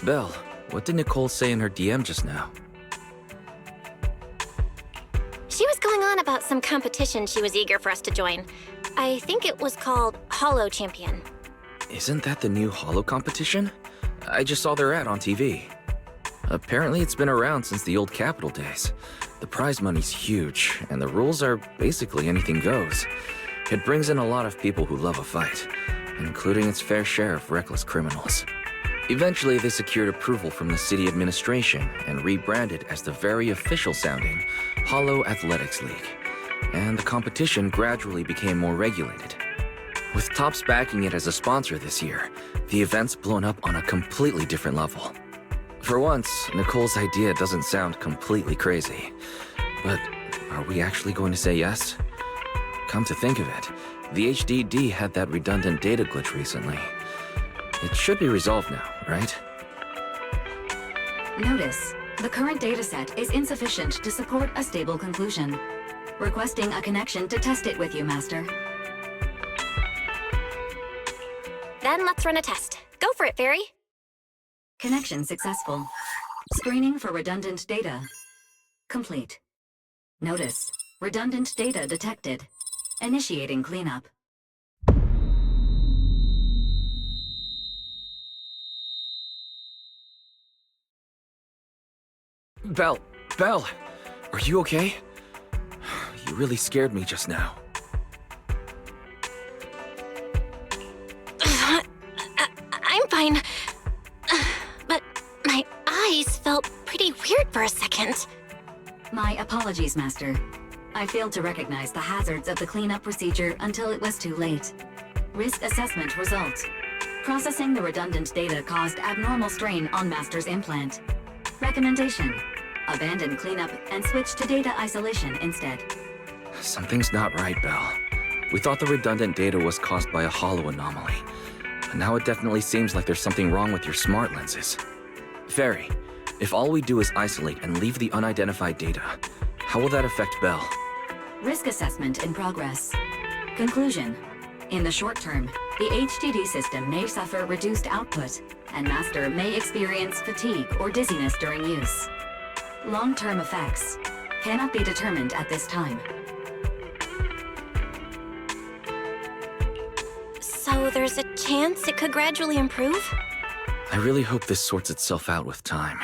Belle, what did Nicole say in her DM just now? She was going on about some competition she was eager for us to join. I think it was called Hollow Champion. Isn't that the new Hollow competition? I just saw their ad on TV. Apparently it's been around since the old Capital days. The prize money's huge, and the rules are basically anything goes. It brings in a lot of people who love a fight, including its fair share of reckless criminals. Eventually, they secured approval from the city administration and rebranded as the very official-sounding Hollow Athletics League. And the competition gradually became more regulated. With Topps backing it as a sponsor this year, the event's blown up on a completely different level. For once, Nicole's idea doesn't sound completely crazy. But are we actually going to say yes? Come to think of it, the HDD had that redundant data glitch recently. It should be resolved now, right? Notice, the current dataset is insufficient to support a stable conclusion. Requesting a connection to test it with you, Master. Then let's run a test. Go for it, Fairy. Connection successful. Screening for redundant data. Complete. Notice, redundant data detected. Initiating cleanup. Belle, are you okay? You really scared me just now. I'm fine. But my eyes felt pretty weird for a second. My apologies, Master. I failed to recognize the hazards of the cleanup procedure until it was too late. Risk assessment results. Processing the redundant data caused abnormal strain on Master's implant. Recommendation: abandon cleanup and switch to data isolation instead. Something's not right, Belle. We thought the redundant data was caused by a hollow anomaly. But now it definitely seems like there's something wrong with your smart lenses. Fairy, if all we do is isolate and leave the unidentified data, how will that affect Belle? Risk assessment in progress. Conclusion: in the short term, the HDD system may suffer reduced output, and Master may experience fatigue or dizziness during use. Long-term effects cannot be determined at this time. So there's a chance it could gradually improve? I really hope this sorts itself out with time.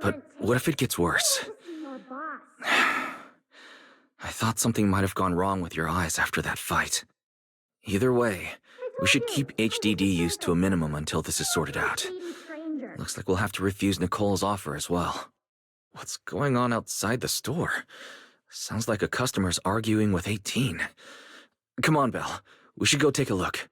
But what if it gets worse? I thought something might have gone wrong with your eyes after that fight. Either way, we should keep HDD use to a minimum until this is sorted out. Looks like we'll have to refuse Nicole's offer as well. What's going on outside the store? Sounds like a customer's arguing with 18. Come on, Belle. We should go take a look.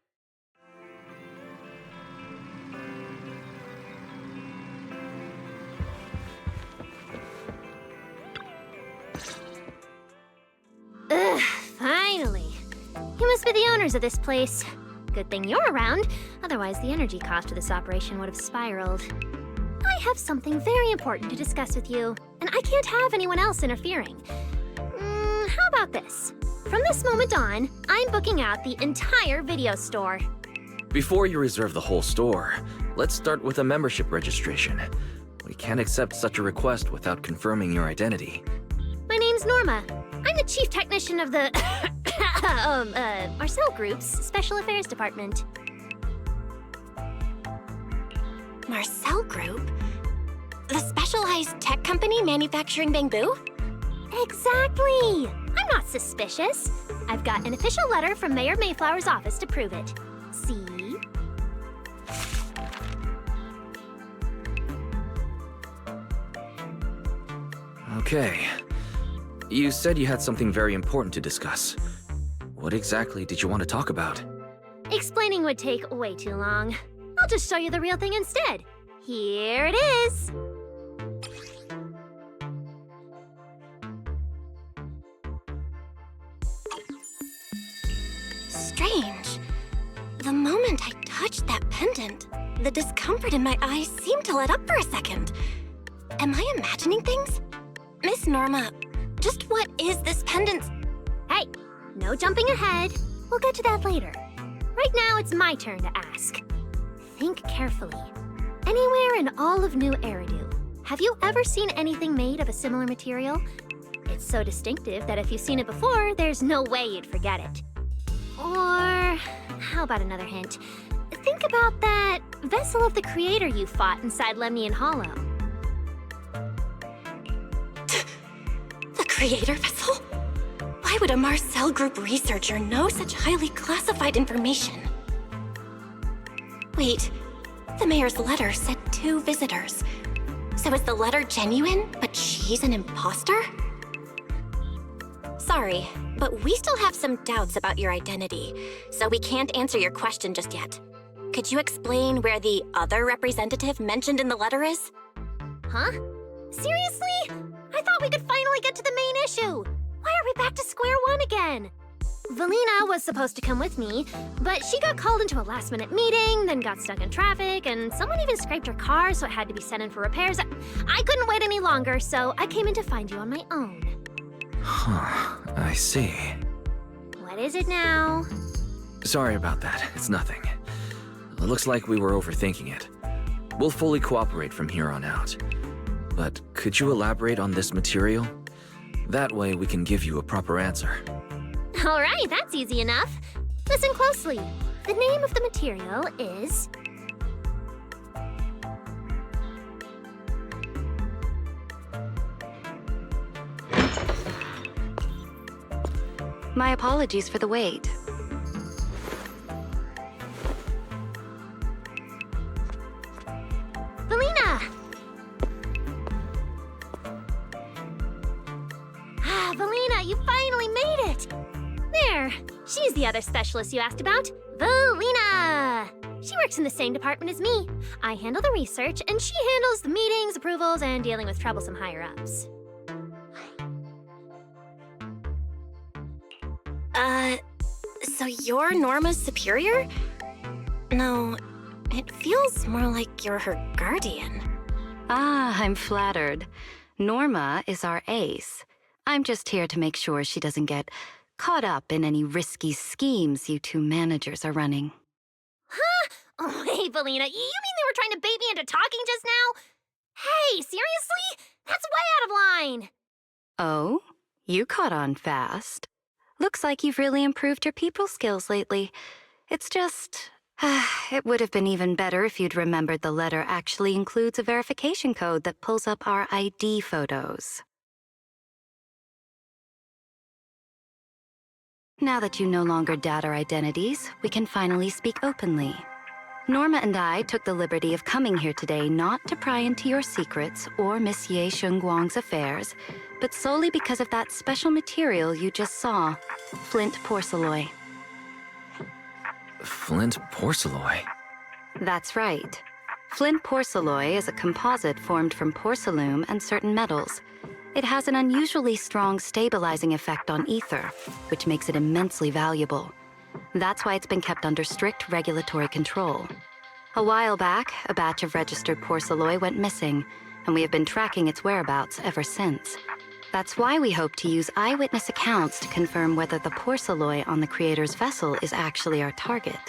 Ugh, finally. You must be the owners of this place. Good thing you're around, otherwise the energy cost of this operation would have spiraled. I have something very important to discuss with you, and I can't have anyone else interfering. How about this? From this moment on, I'm booking out the entire video store. Before you reserve the whole store, let's start with a membership registration. We can't accept such a request without confirming your identity. My name's Norma. I'm the chief technician of the Marcel Group's Special Affairs Department. Marcel Group? The specialized tech company manufacturing bamboo? Exactly! I'm not suspicious. I've got an official letter from Mayor Mayflower's office to prove it. See? Okay. You said you had something very important to discuss. What exactly did you want to talk about? Explaining would take way too long. I'll just show you the real thing instead. Here it is! Strange. The moment I touched that pendant, the discomfort in my eyes seemed to let up for a second. Am I imagining things? Miss Norma, just what is this pendant? Hey, no jumping ahead. We'll get to that later. Right now, it's my turn to ask. Think carefully. Anywhere in all of New Eridu, have you ever seen anything made of a similar material? It's so distinctive that if you've seen it before, there's no way you'd forget it. Or, how about another hint? Think about that vessel of the Creator you fought inside Lemnian Hollow. The Creator vessel? Why would a Marcel Group researcher know such highly classified information? Wait, the mayor's letter said 2 visitors. So is the letter genuine, but she's an imposter? Sorry, but we still have some doubts about your identity, so we can't answer your question just yet. Could you explain where the other representative mentioned in the letter is? Huh? Seriously? I thought we could finally get to the main issue. Why are we back to square one again? Valina was supposed to come with me, but she got called into a last-minute meeting, then got stuck in traffic, and someone even scraped her car, so it had to be sent in for repairs. I couldn't wait any longer, so I came in to find you on my own. Huh, I see. What is it now? Sorry about that, it's nothing. It looks like we were overthinking it. We'll fully cooperate from here on out. But could you elaborate on this material? That way we can give you a proper answer. All right, that's easy enough. Listen closely. The name of the material is... My apologies for the wait. Valina! Ah, Valina, you finally made it! There, she's the other specialist you asked about. Valina! She works in the same department as me. I handle the research, and she handles the meetings, approvals, and dealing with troublesome higher-ups. So you're Norma's superior? No, it feels more like you're her guardian. Ah, I'm flattered. Norma is our ace. I'm just here to make sure she doesn't get caught up in any risky schemes you 2 managers are running. Huh? Oh, hey, Valina, you mean they were trying to bait me into talking just now? Hey, seriously? That's way out of line! Oh? You caught on fast. Looks like you've really improved your people skills lately. It's just... it would have been even better if you'd remembered the letter actually includes a verification code that pulls up our ID photos. Now that you no longer doubt our identities, we can finally speak openly. Norma and I took the liberty of coming here today not to pry into your secrets or Miss Ye Shengguang's affairs, but solely because of that special material you just saw, flint porcelain. Flint porcelain? That's right. Flint porcelain is a composite formed from porcelain and certain metals. It has an unusually strong stabilizing effect on ether, which makes it immensely valuable. That's why it's been kept under strict regulatory control. A while back, a batch of registered porcelain went missing, and we have been tracking its whereabouts ever since. That's why we hope to use eyewitness accounts to confirm whether the porcelain on the creator's vessel is actually our target.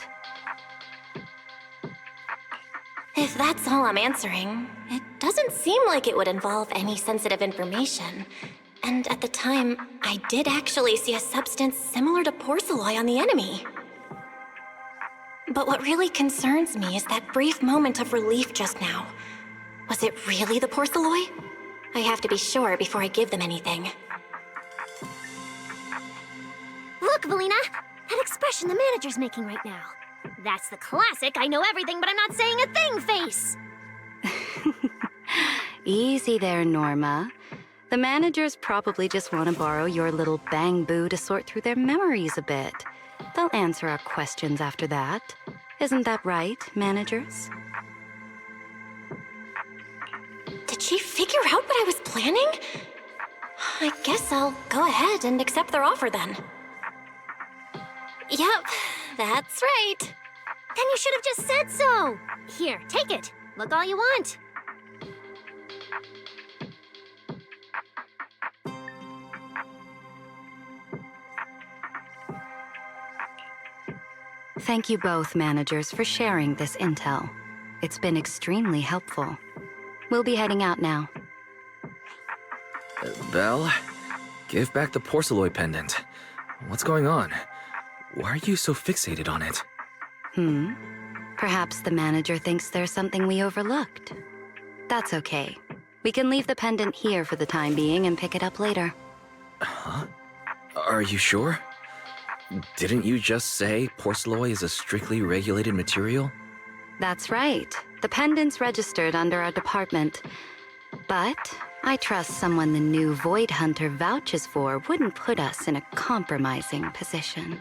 If that's all I'm answering, it doesn't seem like it would involve any sensitive information. And at the time, I did actually see a substance similar to porcelain on the enemy. But what really concerns me is that brief moment of relief just now. Was it really the porcelain? I have to be sure before I give them anything. Look, Valina! That expression the manager's making right now. That's the classic I know everything but I'm not saying a thing face! Easy there, Norma. The managers probably just want to borrow your little bang-boo to sort through their memories a bit. They'll answer our questions after that. Isn't that right, managers? Did she figure out what I was planning? I guess I'll go ahead and accept their offer then. Yep, that's right. Then you should have just said so! Here, take it. Look all you want. Thank you both, managers, for sharing this intel. It's been extremely helpful. We'll be heading out now. Belle, give back the porcelain pendant. What's going on? Why are you so fixated on it? Perhaps the manager thinks there's something we overlooked. That's okay. We can leave the pendant here for the time being and pick it up later. Huh? Are you sure? Didn't you just say porcelain is a strictly regulated material? That's right. The pendant's registered under our department. But I trust someone the new Void Hunter vouches for wouldn't put us in a compromising position.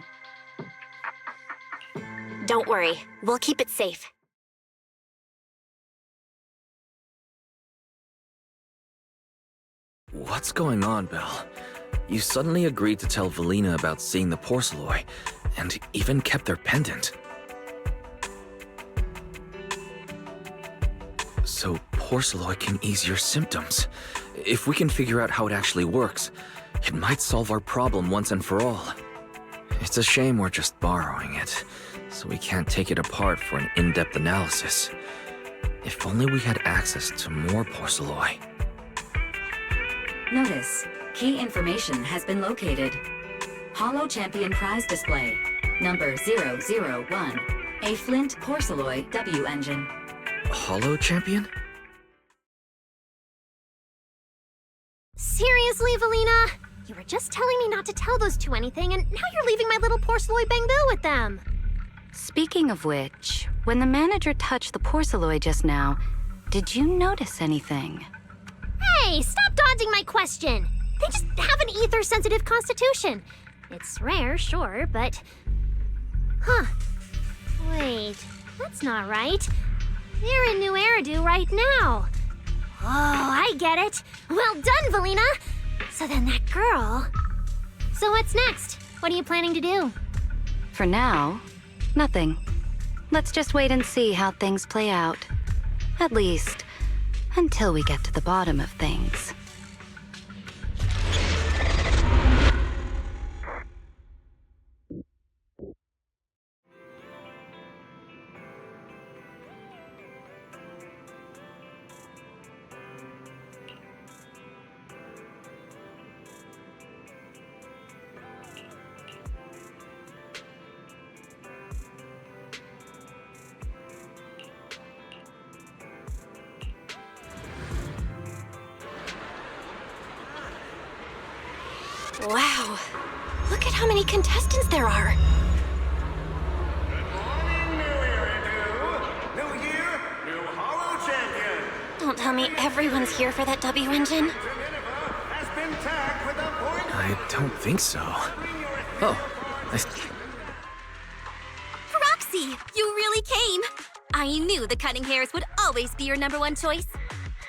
Don't worry, we'll keep it safe. What's going on, Belle? You suddenly agreed to tell Valina about seeing the porcelain, and even kept their pendant. So porcelain can ease your symptoms. If we can figure out how it actually works, it might solve our problem once and for all. It's a shame we're just borrowing it, so we can't take it apart for an in-depth analysis. If only we had access to more porcelain. Notice, key information has been located. Holo Champion Prize Display, number 001, a Flint Porcelain W engine. Holo Champion? Seriously, Valina? You were just telling me not to tell those two anything, and now you're leaving my little porcelain bang-boo with them. Speaking of which, when the manager touched the porcelain just now, did you notice anything? Hey, stop dodging my question! They just have an ether-sensitive constitution. It's rare, sure, but... Huh. Wait, that's not right. They're in New Eridu right now. Oh, I get it. Well done, Valina! So then that girl... So what's next? What are you planning to do? For now, nothing. Let's just wait and see how things play out. At least, until we get to the bottom of things. Wow, look at how many contestants there are. Good morning, New Eridu. New year, new Holo Champion. Don't tell me everyone's here for that W engine. Nineveh has been tagged with a void. I don't think so. Oh, Roxy, you really came! I knew the cutting hairs would always be your #1 choice.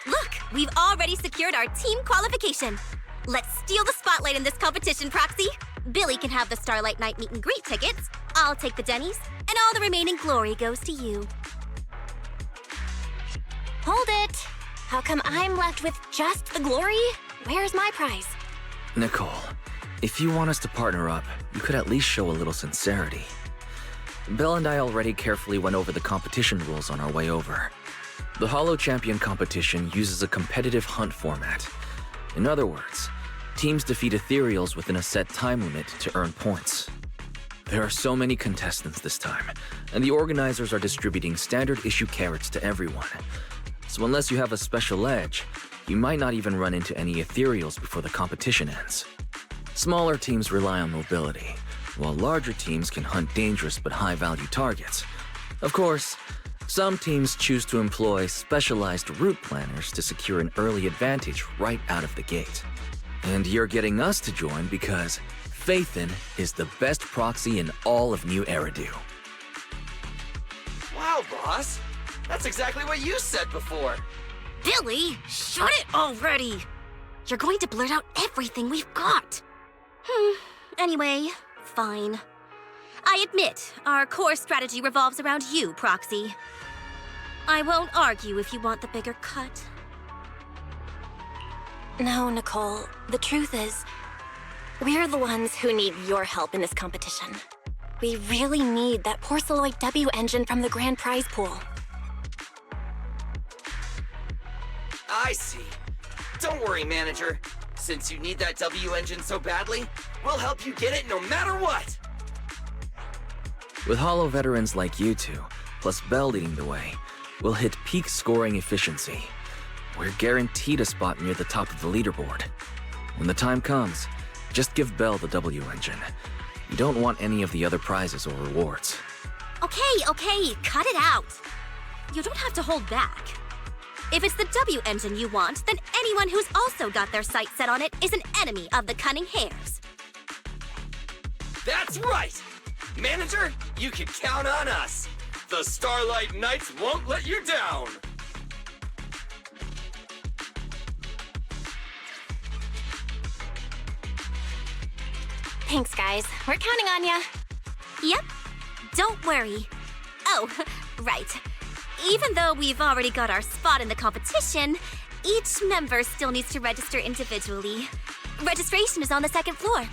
Look, we've already secured our team qualification. Let's steal the spotlight in this competition, Proxy. Billy can have the Starlight Night meet and greet tickets. I'll take the Denny's, and all the remaining glory goes to you. Hold it. How come I'm left with just the glory? Where's my prize? Nicole, if you want us to partner up, you could at least show a little sincerity. Belle and I already carefully went over the competition rules on our way over. The Holo Champion competition uses a competitive hunt format. In other words, teams defeat ethereals within a set time limit to earn points. There are so many contestants this time, and the organizers are distributing standard issue carrots to everyone. So unless you have a special edge, you might not even run into any ethereals before the competition ends. Smaller teams rely on mobility, while larger teams can hunt dangerous but high-value targets. Of course, some teams choose to employ specialized route planners to secure an early advantage right out of the gate. And you're getting us to join because Phaethon is the best proxy in all of New Eridu. Wow, boss! That's exactly what you said before! Billy, shut it already! You're going to blurt out everything we've got. Anyway, fine. I admit, our core strategy revolves around you, Proxy. I won't argue if you want the bigger cut. No, Nicole. The truth is, we're the ones who need your help in this competition. We really need that Porceloid W engine from the grand prize pool. I see. Don't worry, manager. Since you need that W engine so badly, we'll help you get it no matter what! With Holo veterans like you two, plus Belle leading the way, we'll hit peak scoring efficiency. We're guaranteed a spot near the top of the leaderboard. When the time comes, just give Belle the W engine. You don't want any of the other prizes or rewards. Okay, cut it out. You don't have to hold back. If it's the W engine you want, then anyone who's also got their sights set on it is an enemy of the Cunning Hares. That's right! Manager, you can count on us! The Starlight Knights won't let you down! Thanks, guys. We're counting on ya. Yep, don't worry. Oh, right. Even though we've already got our spot in the competition, each member still needs to register individually. Registration is on the second floor.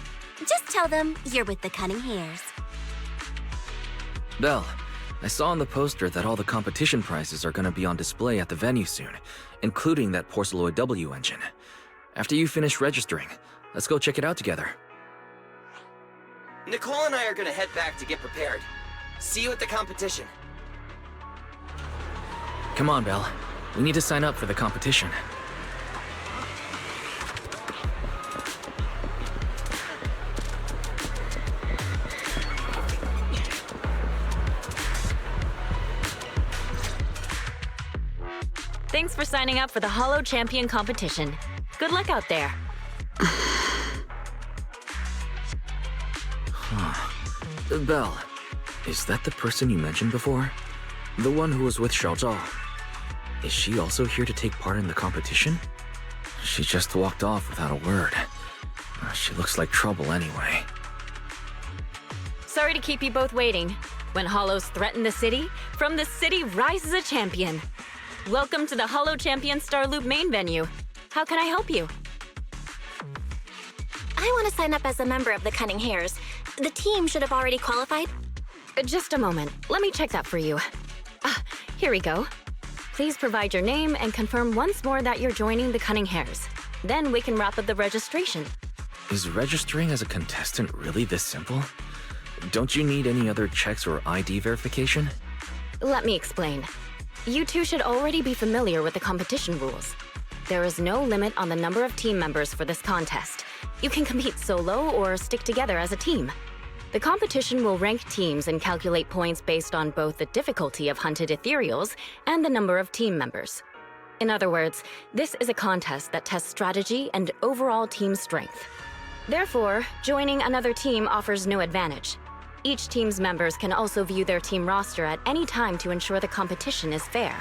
Just tell them you're with the Cunning Hares. Belle, I saw on the poster that all the competition prizes are gonna be on display at the venue soon, including that Porceloid W engine. After you finish registering, let's go check it out together. Nicole and I are gonna head back to get prepared. See you at the competition. Come on, Belle. We need to sign up for the competition. Thanks for signing up for the Holo Champion competition. Good luck out there. Belle, is that the person you mentioned before? The one who was with Xiaozhao? Is she also here to take part in the competition? She just walked off without a word. She looks like trouble anyway. Sorry to keep you both waiting. When Holos threaten the city, from the city rises a champion. Welcome to the Holo Champion Starloop main venue. How can I help you? I want to sign up as a member of the Cunning Hares. The team should have already qualified. Just a moment. Let me check that for you. Here we go. Please provide your name and confirm once more that you're joining the Cunning Hares. Then we can wrap up the registration. Is registering as a contestant really this simple? Don't you need any other checks or ID verification? Let me explain. You two should already be familiar with the competition rules. There is no limit on the number of team members for this contest. You can compete solo or stick together as a team. The competition will rank teams and calculate points based on both the difficulty of hunted ethereals and the number of team members. In other words, this is a contest that tests strategy and overall team strength. Therefore, joining another team offers no advantage. Each team's members can also view their team roster at any time to ensure the competition is fair.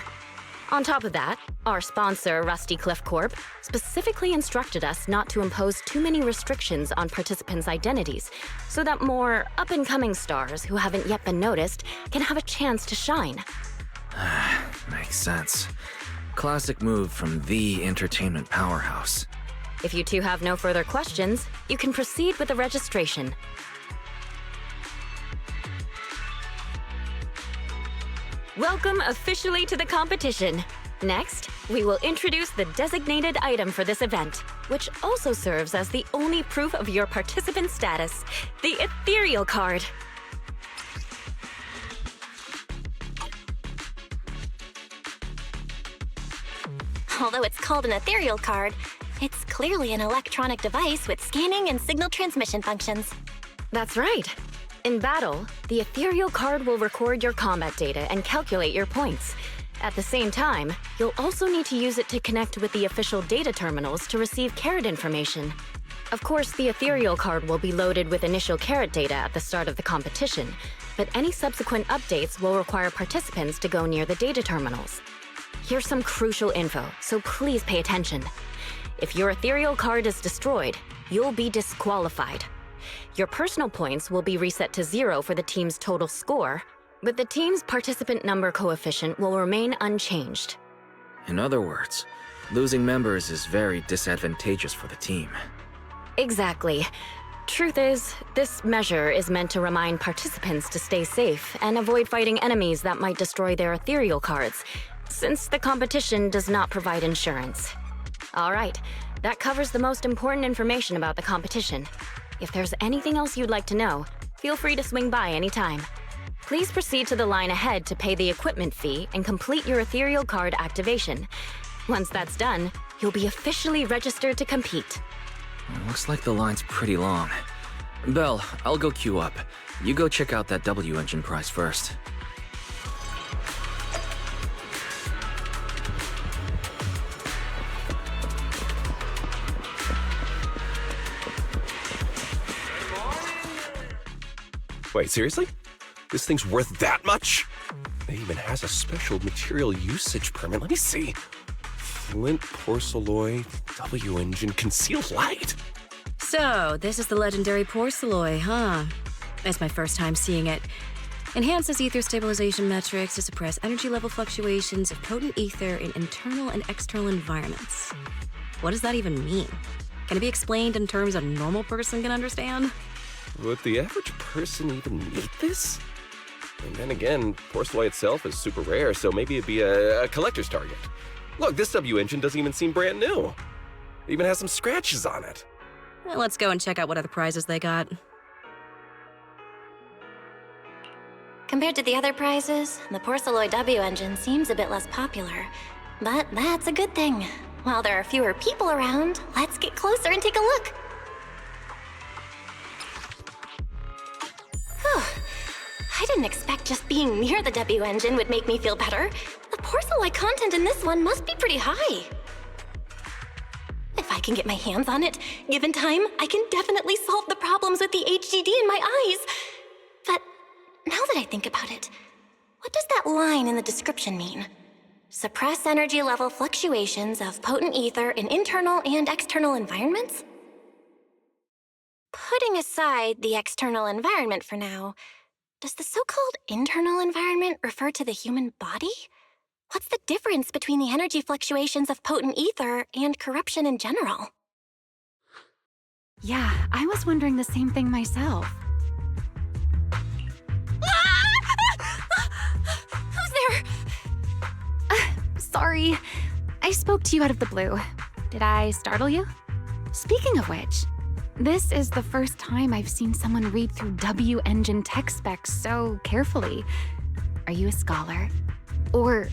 On top of that, our sponsor, Rusty Cliff Corp, specifically instructed us not to impose too many restrictions on participants' identities so that more up-and-coming stars who haven't yet been noticed can have a chance to shine. Makes sense. Classic move from the entertainment powerhouse. If you two have no further questions, you can proceed with the registration. Welcome officially to the competition. Next, we will introduce the designated item for this event, which also serves as the only proof of your participant status, the ethereal card. Although it's called an ethereal card, it's clearly an electronic device with scanning and signal transmission functions. That's right. In battle, the ethereal card will record your combat data and calculate your points. At the same time, you'll also need to use it to connect with the official data terminals to receive carrot information. Of course, the ethereal card will be loaded with initial carrot data at the start of the competition, but any subsequent updates will require participants to go near the data terminals. Here's some crucial info, so please pay attention. If your ethereal card is destroyed, you'll be disqualified. Your personal points will be reset to 0 for the team's total score, but the team's participant number coefficient will remain unchanged. In other words, losing members is very disadvantageous for the team. Exactly. Truth is, this measure is meant to remind participants to stay safe and avoid fighting enemies that might destroy their ethereal cards, since the competition does not provide insurance. All right, that covers the most important information about the competition. If there's anything else you'd like to know, feel free to swing by anytime. Please proceed to the line ahead to pay the equipment fee and complete your ethereal card activation. Once that's done, you'll be officially registered to compete. Looks like the line's pretty long. Belle, I'll go queue up. You go check out that W engine prize first. Wait, seriously? This thing's worth that much? It even has a special material usage permit. Let me see. Flint porcelloy, W engine, concealed light. So, this is the legendary porcelloy, huh? It's my first time seeing it. Enhances ether stabilization metrics to suppress energy level fluctuations of potent ether in internal and external environments. What does that even mean? Can it be explained in terms a normal person can understand? Would the average person even need this? And then again, porcelloy itself is super rare, so maybe it'd be a collector's target. Look, this W engine doesn't even seem brand new. It even has some scratches on it. Well, let's go and check out what other prizes they got. Compared to the other prizes, the porcelloy W engine seems a bit less popular. But that's a good thing. While there are fewer people around, let's get closer and take a look. Whew. I didn't expect just being near the W engine would make me feel better. The porcelloy content in this one must be pretty high. If I can get my hands on it, given time, I can definitely solve the problems with the HDD in my eyes. But now that I think about it, what does that line in the description mean? Suppress energy level fluctuations of potent ether in internal and external environments? Putting aside the external environment for now, does the so-called internal environment refer to the human body? What's the difference between the energy fluctuations of potent ether and corruption in general? Yeah, I was wondering the same thing myself. Who's there? Sorry, I spoke to you out of the blue. Did I startle you? Speaking of which, this is the first time I've seen someone read through W engine tech specs so carefully. Are you a scholar? Or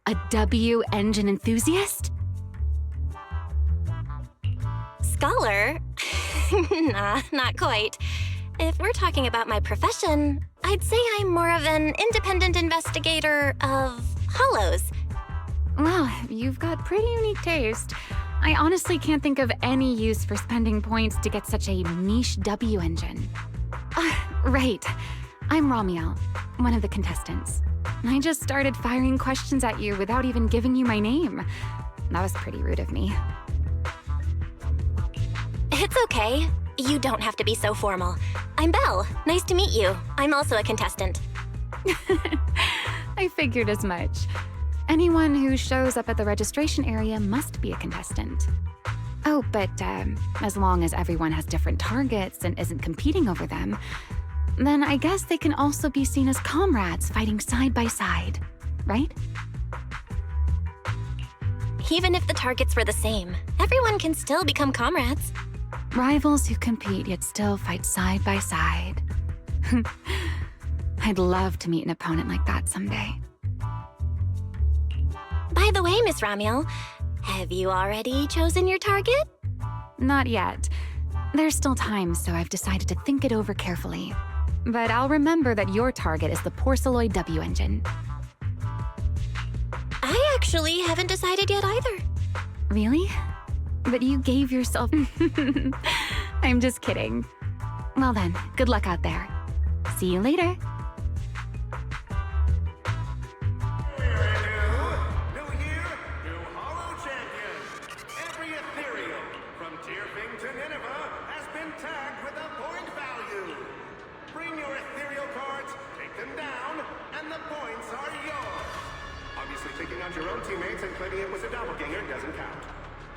a W engine enthusiast? Scholar? Nah, not quite. If we're talking about my profession, I'd say I'm more of an independent investigator of hollows. Well, you've got pretty unique taste. I honestly can't think of any use for spending points to get such a niche W engine. Right. I'm Romiel, one of the contestants. I just started firing questions at you without even giving you my name. That was pretty rude of me. It's okay. You don't have to be so formal. I'm Belle. Nice to meet you. I'm also a contestant. I figured as much. Anyone who shows up at the registration area must be a contestant. Oh, but as long as everyone has different targets and isn't competing over them, then I guess they can also be seen as comrades fighting side by side, right? Even if the targets were the same, everyone can still become comrades. Rivals who compete yet still fight side by side. I'd love to meet an opponent like that someday. By the way, Miss Ramiel, have you already chosen your target? Not yet. There's still time, so I've decided to think it over carefully. But I'll remember that your target is the Porceloid W engine. I actually haven't decided yet either. Really? But you gave yourself... I'm just kidding. Well then, good luck out there. See you later. New year, new Hollow Champion. Every ethereal, from Tearfing to Nineveh, has been tagged with a point value. Bring your ethereal cards, take them down, and the points are yours. Obviously, taking out your own teammates and claiming it was a doppelganger doesn't count.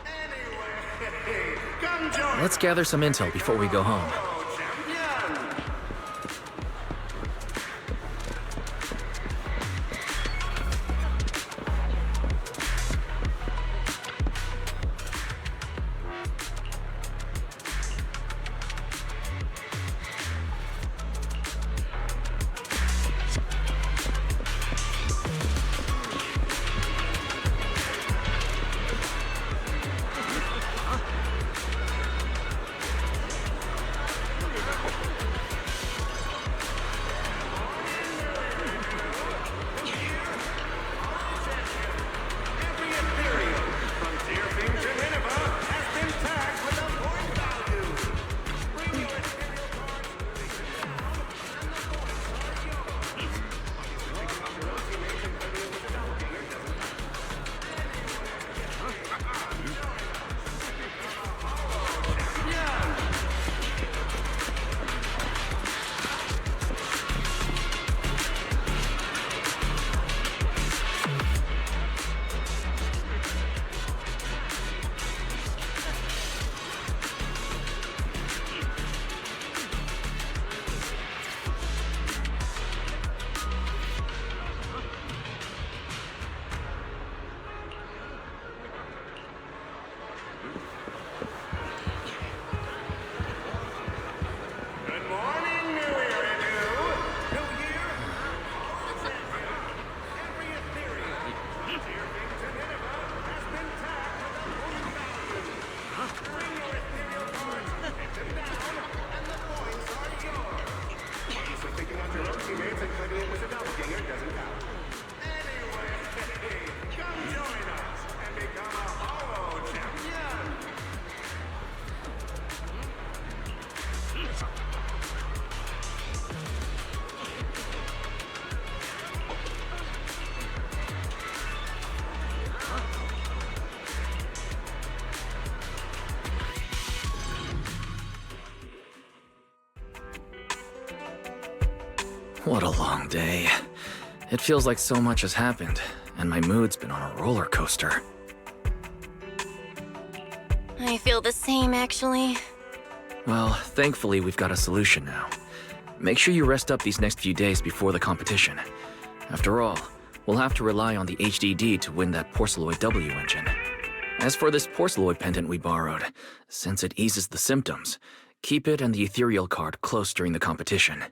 Anyway, come join Let's gather some intel before we go home. Hollow Champion. Every ethereal, from Tearfing to Nineveh, has been tagged with a point value. Bring your ethereal cards, take them down, and the points are yours. Obviously, taking out your own teammates and claiming it was a doppelganger doesn't count. Good morning, New Eridian. New year, Hollow Champion. Every ethereal, from Tearfing to Nineveh, has been tagged with a point value. Bring your ethereal cards, take them down, and the points are yours. Obviously, taking out your own teammates and claiming it was a doppelganger doesn't count. Anyway, come join us and become a Hollow Champion. What a long day. It feels like so much has happened, and my mood's been on a roller coaster. I feel the same, actually. Well, thankfully we've got a solution now. Make sure you rest up these next few days before the competition. After all, we'll have to rely on the HDD to win that Porceloid W engine. As for this Porceloid pendant we borrowed, since it eases the symptoms, keep it and the ethereal card close during the competition.